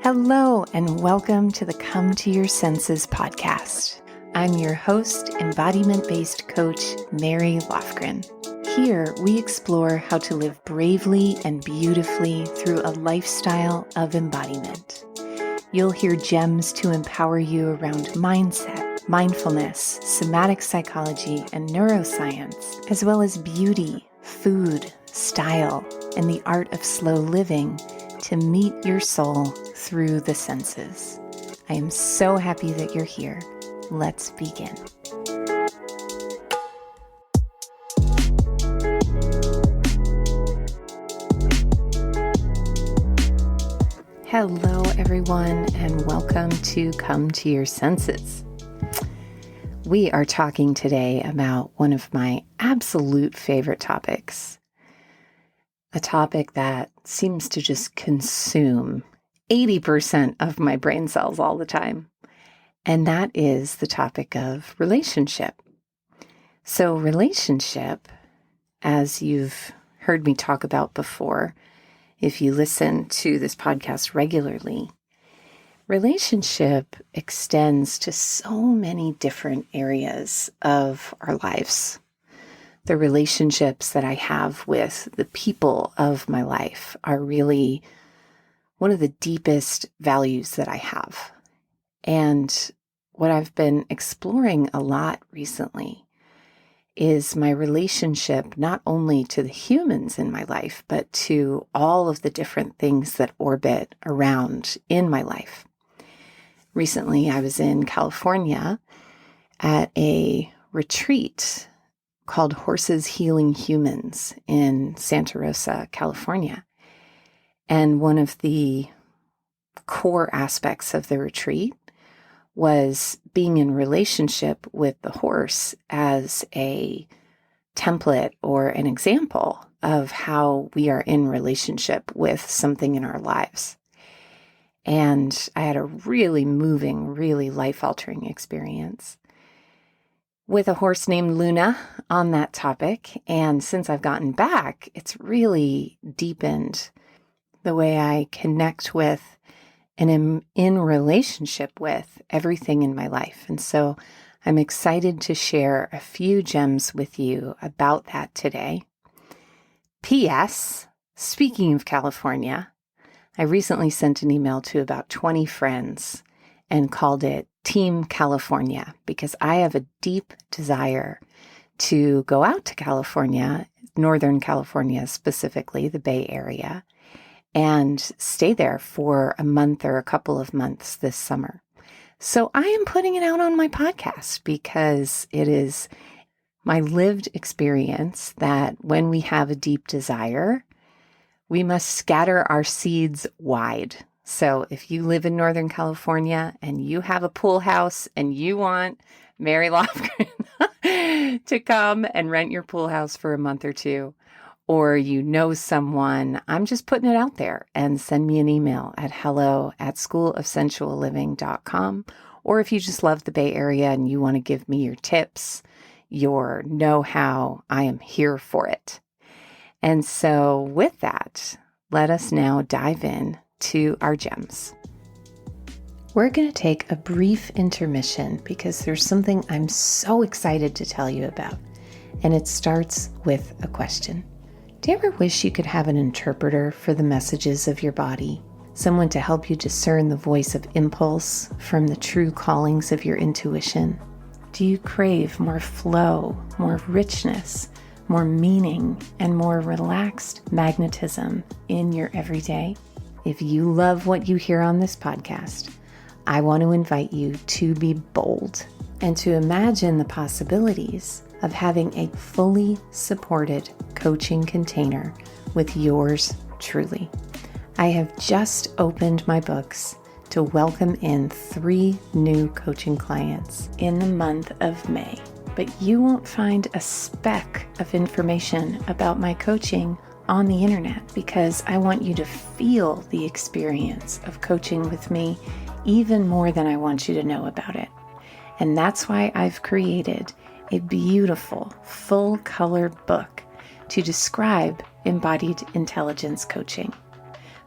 Hello, and welcome to the Come to Your Senses podcast. I'm your host, embodiment-based coach, Mary Lofgren. Here, we explore how to live bravely and beautifully through a lifestyle of embodiment. You'll hear gems to empower you around mindset, mindfulness, somatic psychology, and neuroscience, as well as beauty, food, style, and the art of slow living to meet your soul through the senses. I am so happy that you're here. Let's begin. Hello, everyone, and welcome to Come to Your Senses. We are talking today about one of my absolute favorite topics, a topic that seems to just consume 80% of my brain cells all the time, and that is the topic of relationship. So relationship, as you've heard me talk about before, if you listen to this podcast regularly, relationship extends to so many different areas of our lives. The relationships that I have with the people of my life are really one of the deepest values that I have. And what I've been exploring a lot recently is my relationship not only to the humans in my life, but to all of the different things that orbit around in my life. Recently, I was in California at a retreat called Horses Healing Humans in Santa Rosa, California. And one of the core aspects of the retreat was being in relationship with the horse as a template or an example of how we are in relationship with something in our lives. And I had a really moving, really life-altering experience with a horse named Luna on that topic. And since I've gotten back, it's really deepened the way I connect with and am in relationship with everything in my life. And so I'm excited to share a few gems with you about that today. P.S. Speaking of California, I recently sent an email to about 20 friends and called it Team California, because I have a deep desire to go out to California, Northern California specifically, the Bay Area, and stay there for a month or a couple of months this summer. So I am putting it out on my podcast because it is my lived experience that when we have a deep desire, we must scatter our seeds wide. So if you live in Northern California and you have a pool house and you want Mary Lofgren to come and rent your pool house for a month or two, or you know someone, I'm just putting it out there, and send me an email at hello@schoolofsensualliving.com. Or if you just love the Bay Area and you want to give me your tips, your know-how, I am here for it. And so with that, let us now dive in to our gems. We're going to take a brief intermission because there's something I'm so excited to tell you about. And it starts with a question. Do you ever wish you could have an interpreter for the messages of your body? Someone to help you discern the voice of impulse from the true callings of your intuition? Do you crave more flow, more richness, more meaning, and more relaxed magnetism in your everyday? If you love what you hear on this podcast, I want to invite you to be bold and to imagine the possibilities of having a fully supported coaching container with yours truly. I have just opened my books to welcome in 3 new coaching clients in the month of May, but you won't find a speck of information about my coaching on the internet because I want you to feel the experience of coaching with me even more than I want you to know about it. And that's why I've created a beautiful full-color book to describe embodied intelligence coaching.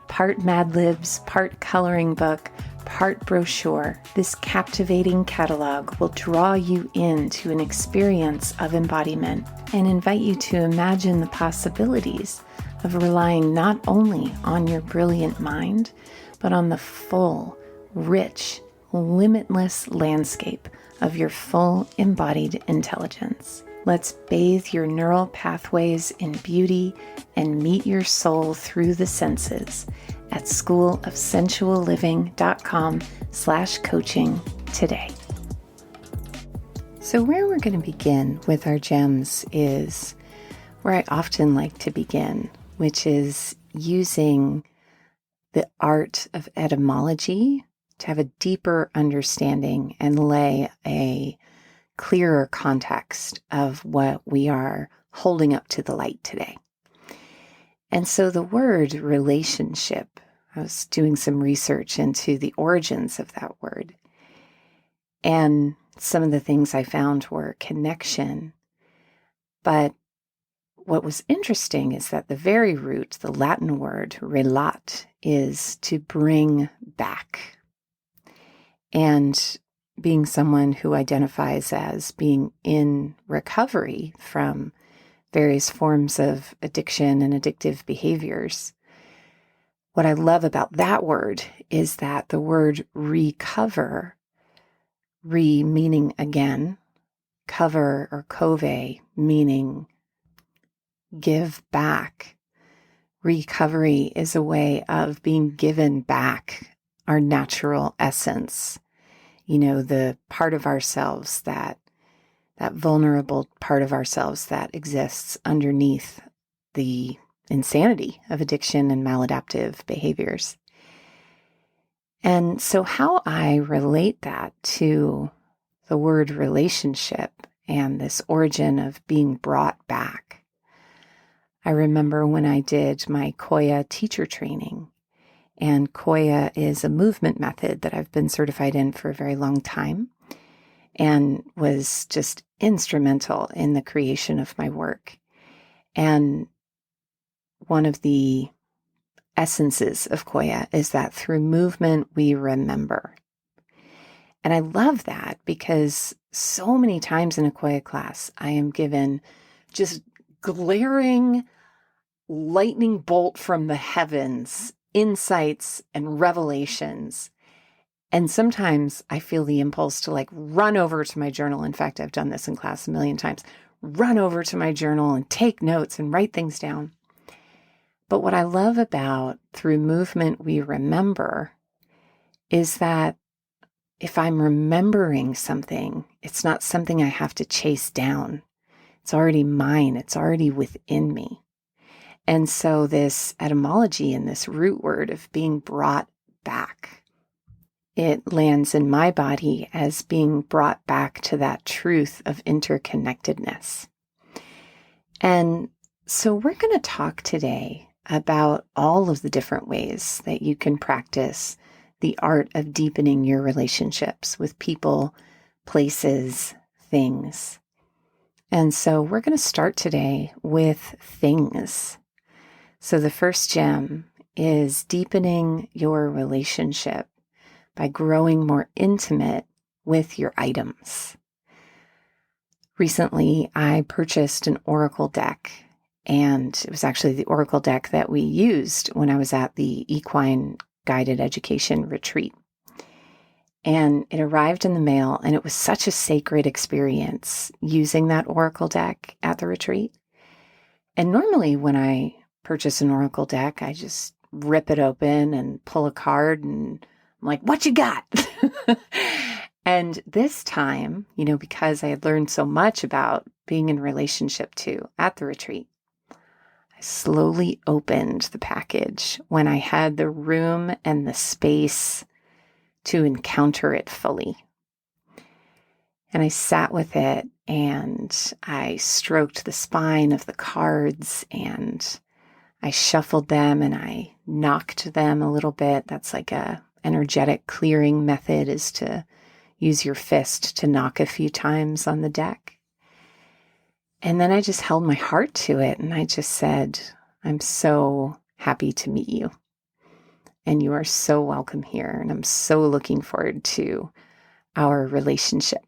Part Mad Libs, part coloring book, part brochure, this captivating catalog will draw you into an experience of embodiment and invite you to imagine the possibilities of relying not only on your brilliant mind, but on the full, rich, limitless landscape of your full embodied intelligence. Let's bathe your neural pathways in beauty and meet your soul through the senses at schoolofsensualliving.com/coaching today. So where we're going to begin with our gems is where I often like to begin, which is using the art of etymology to have a deeper understanding and lay a clearer context of what we are holding up to the light today. And so the word relationship, I was doing some research into the origins of that word. And some of the things I found were connection. But what was interesting is that the very root, the Latin word relat, is to bring back. And being someone who identifies as being in recovery from various forms of addiction and addictive behaviors, what I love about that word is that the word recover, meaning again, cover or cove meaning give back. Recovery is a way of being given back our natural essence. You know, the part of ourselves that vulnerable part of ourselves that exists underneath the insanity of addiction and maladaptive behaviors. And so how I relate that to the word relationship and this origin of being brought back. I remember when I did my Koya teacher training, and Koya is a movement method that I've been certified in for a very long time and was just instrumental in the creation of my work. And one of the essences of Koya is that through movement, we remember. And I love that because so many times in a Koya class, I am given just glaring lightning bolt from the heavens insights and revelations. And sometimes I feel the impulse to run over to my journal. In fact, I've done this in class a million times. Run over to my journal and take notes and write things down. But what I love about through movement we remember is that if I'm remembering something, it's not something I have to chase down. It's already mine. It's already within me. And so this etymology and this root word of being brought back, it lands in my body as being brought back to that truth of interconnectedness. And so we're going to talk today about all of the different ways that you can practice the art of deepening your relationships with people, places, things. And so we're going to start today with things. So the first gem is deepening your relationship by growing more intimate with your items. Recently, I purchased an oracle deck, and it was actually the oracle deck that we used when I was at the equine guided education retreat. And it arrived in the mail, and it was such a sacred experience using that oracle deck at the retreat. And normally when I purchase an oracle deck, I just rip it open and pull a card, and I'm like, what you got? And this time, because I had learned so much about being in relationship too at the retreat, I slowly opened the package when I had the room and the space to encounter it fully. And I sat with it and I stroked the spine of the cards and I shuffled them and I knocked them a little bit. That's like a energetic clearing method, is to use your fist to knock a few times on the deck. And then I just held my heart to it and I just said, I'm so happy to meet you. and you are so welcome here. And I'm so looking forward to our relationship.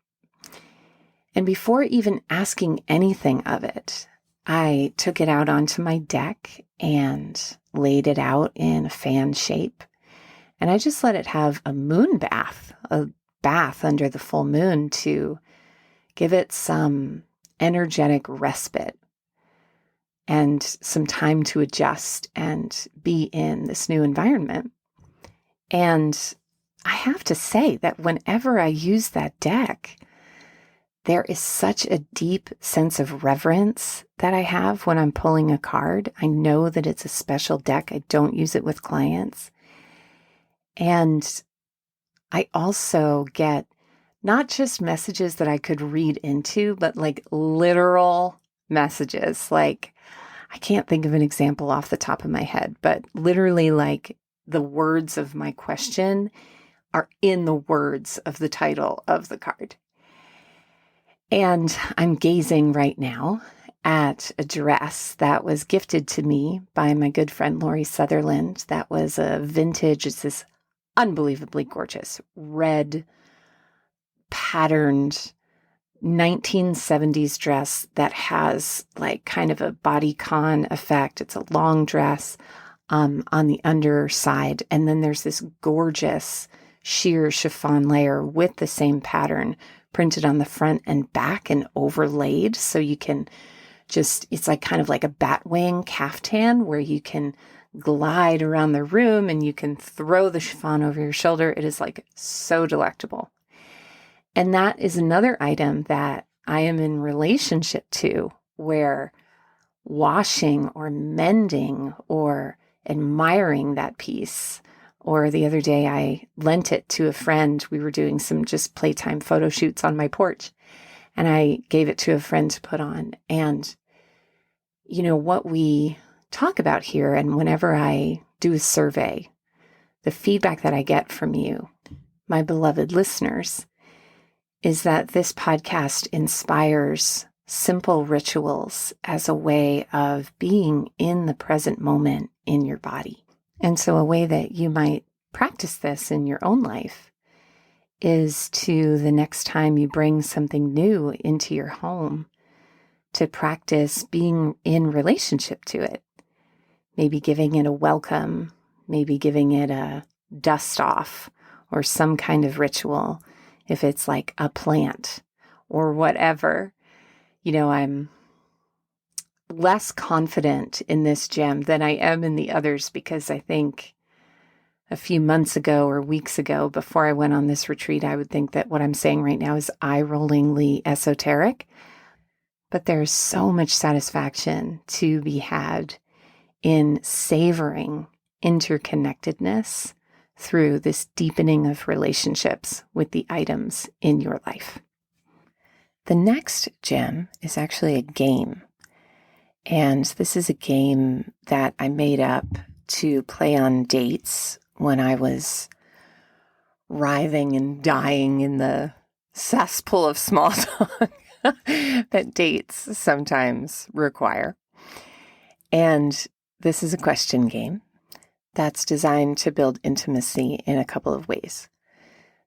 And before even asking anything of it, I took it out onto my deck and laid it out in a fan shape. And I just let it have a moon bath, a bath under the full moon to give it some energetic respite and some time to adjust and be in this new environment. And I have to say that whenever I use that deck, there is such a deep sense of reverence that I have when I'm pulling a card. I know that it's a special deck. I don't use it with clients. And I also get not just messages that I could read into, but like literal messages. Like, I can't think of an example off the top of my head, but literally like the words of my question are in the words of the title of the card. And I'm gazing right now at a dress that was gifted to me by my good friend Lori Sutherland. That was a vintage, it's this unbelievably gorgeous red patterned 1970s dress that has like kind of a bodycon effect. It's a long dress on the underside. And then there's this gorgeous sheer chiffon layer with the same pattern printed on the front and back and overlaid. So you can just, it's like kind of like a bat wing caftan where you can glide around the room and you can throw the chiffon over your shoulder. It is like so delectable. And that is another item that I am in relationship to, where washing or mending or admiring that piece. Or the other day I lent it to a friend. We were doing some just playtime photo shoots on my porch, and I gave it to a friend to put on. And you know what we talk about here, and whenever I do a survey, the feedback that I get from you, my beloved listeners, is that this podcast inspires simple rituals as a way of being in the present moment in your body. And so a way that you might practice this in your own life is to, the next time you bring something new into your home, to practice being in relationship to it. Maybe giving it a welcome, maybe giving it a dust off or some kind of ritual. If it's like a plant or whatever, you know, I'm less confident in this gem than I am in the others, because I think a few months ago or weeks ago, before I went on this retreat, I would think that what I'm saying right now is eye-rollingly esoteric. But there's so much satisfaction to be had in savoring interconnectedness through this deepening of relationships with the items in your life. The next gem is actually a game. And this is a game that I made up to play on dates when I was writhing and dying in the cesspool of small talk that dates sometimes require. And this is a question game that's designed to build intimacy in a couple of ways.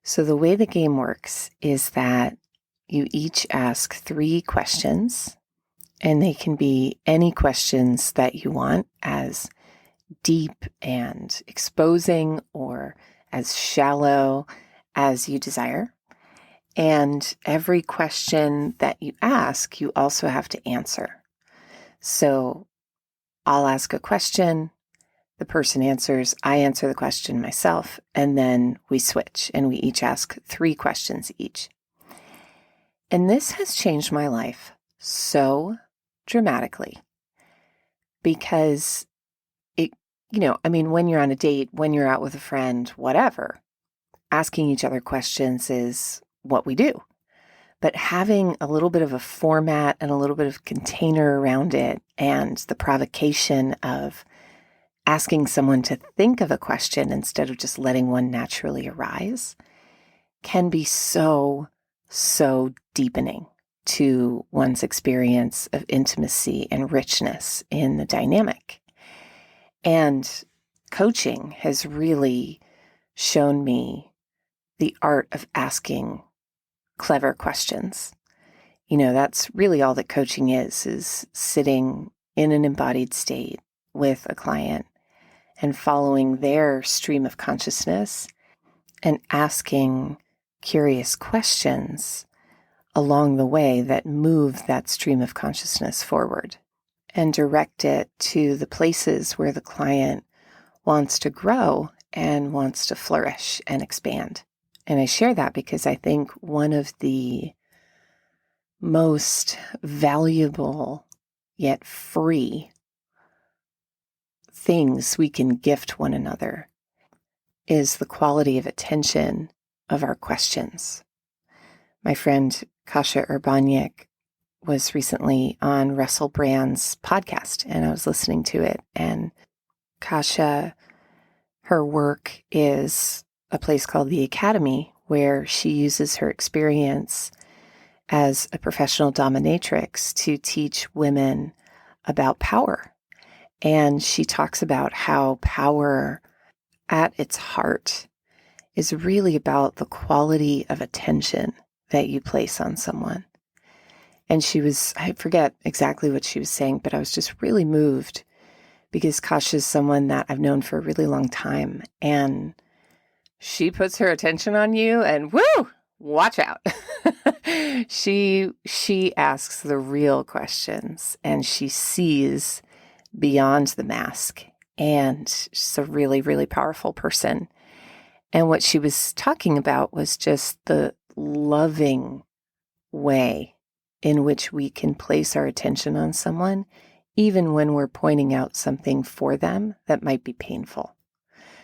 So the way the game works is that you each ask 3 questions, and they can be any questions that you want, as deep and exposing or as shallow as you desire. And every question that you ask, you also have to answer. So I'll ask a question, the person answers, I answer the question myself, and then we switch and we each ask 3 questions each. And this has changed my life so dramatically, because when you're on a date, when you're out with a friend, whatever, asking each other questions is what we do. But having a little bit of a format and a little bit of container around it, and the provocation of asking someone to think of a question instead of just letting one naturally arise, can be so, so deepening to one's experience of intimacy and richness in the dynamic. And coaching has really shown me the art of asking clever questions. That's really all that coaching is sitting in an embodied state with a client and following their stream of consciousness and asking curious questions along the way that move that stream of consciousness forward and direct it to the places where the client wants to grow and wants to flourish and expand. And I share that because I think one of the most valuable yet free things we can gift one another is the quality of attention of our questions. My friend Kasia Urbaniak was recently on Russell Brand's podcast, and I was listening to it. And Kasia, her work is a place called the Academy, where she uses her experience as a professional dominatrix to teach women about power. And she talks about how power at its heart is really about the quality of attention that you place on someone. And I forget exactly what she was saying, but I was just really moved because Kasia is someone that I've known for a really long time. And she puts her attention on you and woo, watch out. She asks the real questions and she sees beyond the mask. And she's a really, really powerful person. And what she was talking about was just the loving way in which we can place our attention on someone, even when we're pointing out something for them that might be painful.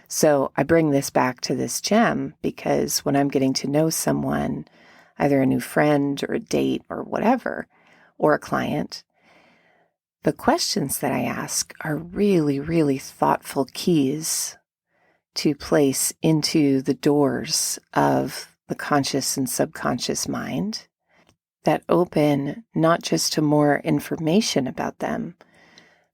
So I bring this back to this gem because when I'm getting to know someone, either a new friend or a date or whatever, or a client, the questions that I ask are really, really thoughtful keys to place into the doors of the conscious and subconscious mind that open not just to more information about them,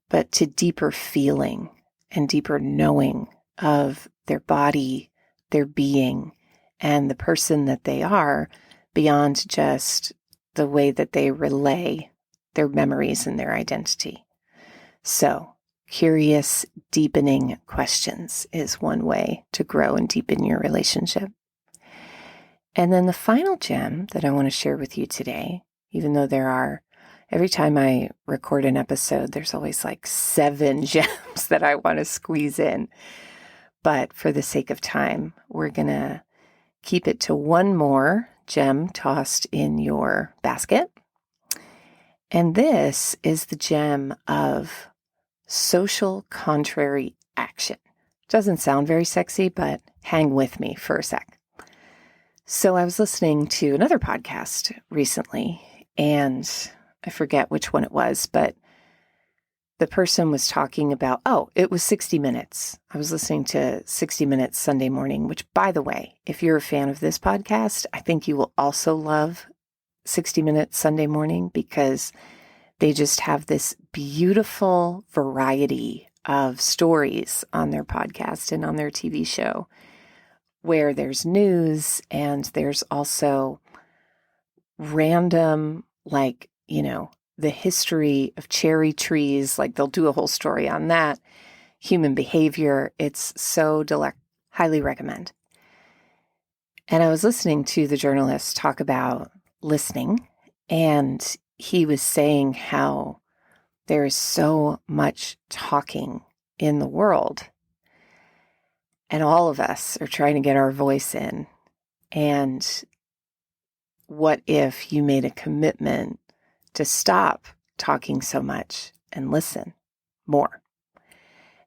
but to deeper feeling and deeper knowing of their body, their being, and the person that they are beyond just the way that they relay their memories and their identity. So, curious, deepening questions is one way to grow and deepen your relationship. And then the final gem that I want to share with you today, even though every time I record an episode, there's always like 7 gems that I want to squeeze in. But for the sake of time, we're going to keep it to one more gem tossed in your basket. And this is the gem of social contrary action. Doesn't sound very sexy, but hang with me for a sec. So I was listening to another podcast recently, and I forget which one it was, but the person was talking about, it was 60 Minutes. I was listening to 60 Minutes Sunday morning, which, by the way, if you're a fan of this podcast, I think you will also love 60 Minutes Sunday morning because they just have this beautiful variety of stories on their podcast and on their TV show where there's news and there's also random, the history of cherry trees. Like they'll do a whole story on that, human behavior. It's so highly recommend. And I was listening to the journalist talk about listening, and he was saying how there is so much talking in the world, and all of us are trying to get our voice in. And what if you made a commitment to stop talking so much and listen more?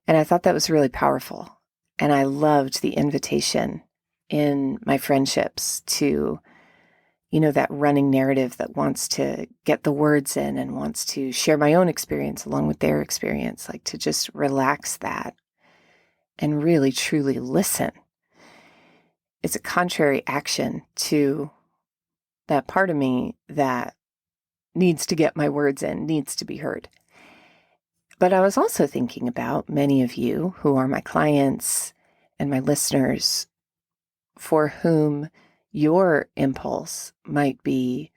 And I thought that was really powerful. And I loved the invitation in my friendships to, that running narrative that wants to get the words in and wants to share my own experience along with their experience, like to just relax that and really truly listen. It's a contrary action to that part of me that needs to get my words in, needs to be heard. But I was also thinking about many of you who are my clients and my listeners for whom your impulse might be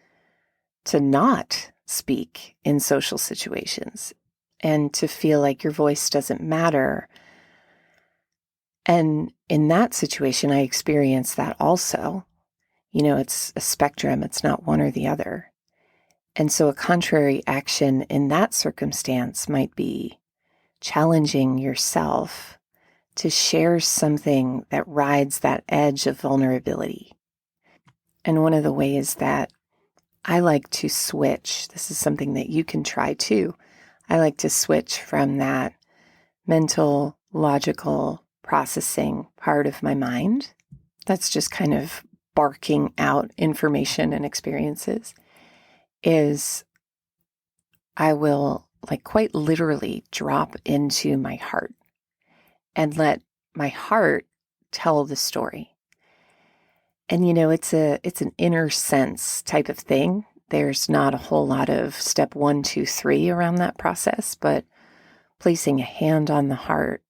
to not speak in social situations and to feel like your voice doesn't matter. And in that situation, I experienced that also. It's a spectrum. It's not one or the other. And so a contrary action in that circumstance might be challenging yourself to share something that rides that edge of vulnerability. And one of the ways that I like to switch, this is something that you can try too. I like to switch from that mental, logical processing part of my mind that's just kind of barking out information and experiences, is I will quite literally drop into my heart and let my heart tell the story. And it's an inner sense type of thing. There's not a whole lot of step 1, 2, 3 around that process, but placing a hand on the heart,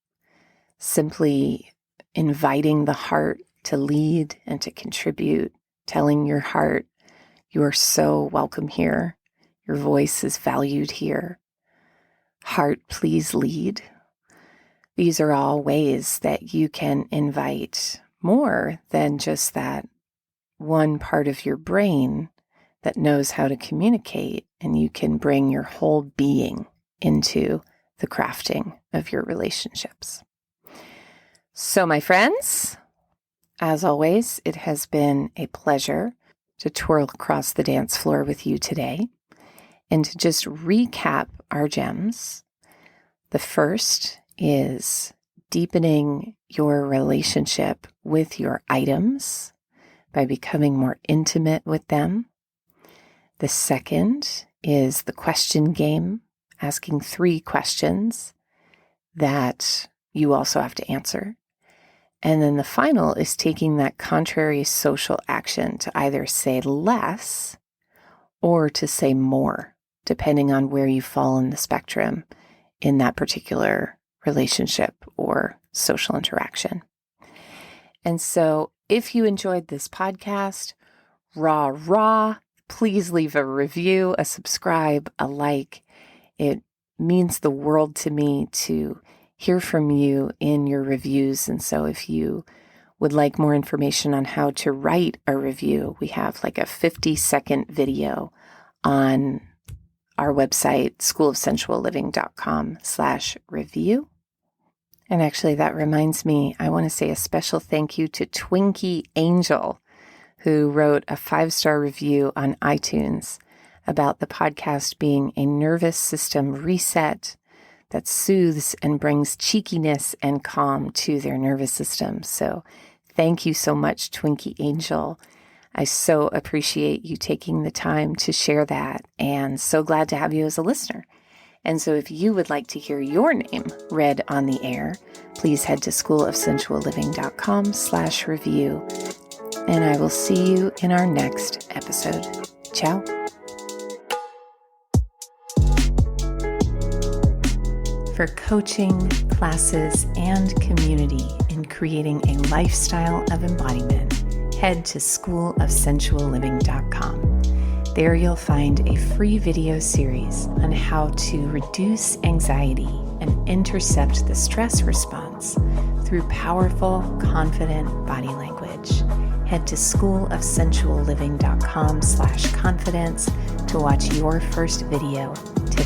simply inviting the heart to lead and to contribute, telling your heart, you are so welcome here. Your voice is valued here. Heart, please lead. These are all ways that you can invite more than just that one part of your brain that knows how to communicate, and you can bring your whole being into the crafting of your relationships. So, my friends, as always, it has been a pleasure to twirl across the dance floor with you today. And to just recap our gems, the first is deepening your relationship with your items by becoming more intimate with them. The second is the question game, asking 3 questions that you also have to answer. And then the final is taking that contrary social action to either say less or to say more, depending on where you fall in the spectrum in that particular relationship or social interaction. And so if you enjoyed this podcast, please leave a review, a subscribe, a like. It means the world to me to hear from you in your reviews. And so if you would like more information on how to write a review, we have a 50-second video on our website, schoolofsensualliving.com/review. And actually, that reminds me, I want to say a special thank you to Twinkie Angel, who wrote a 5-star review on iTunes about the podcast being a nervous system reset that soothes and brings cheekiness and calm to their nervous system. So thank you so much, Twinkie Angel. I so appreciate you taking the time to share that, and so glad to have you as a listener. And so if you would like to hear your name read on the air, please head to schoolofsensualliving.com/review, and I will see you in our next episode. Ciao. For coaching, classes, and community in creating a lifestyle of embodiment, head to schoolofsensualliving.com. There you'll find a free video series on how to reduce anxiety and intercept the stress response through powerful, confident body language. Head to schoolofsensualliving.com/confidence to watch your first video today.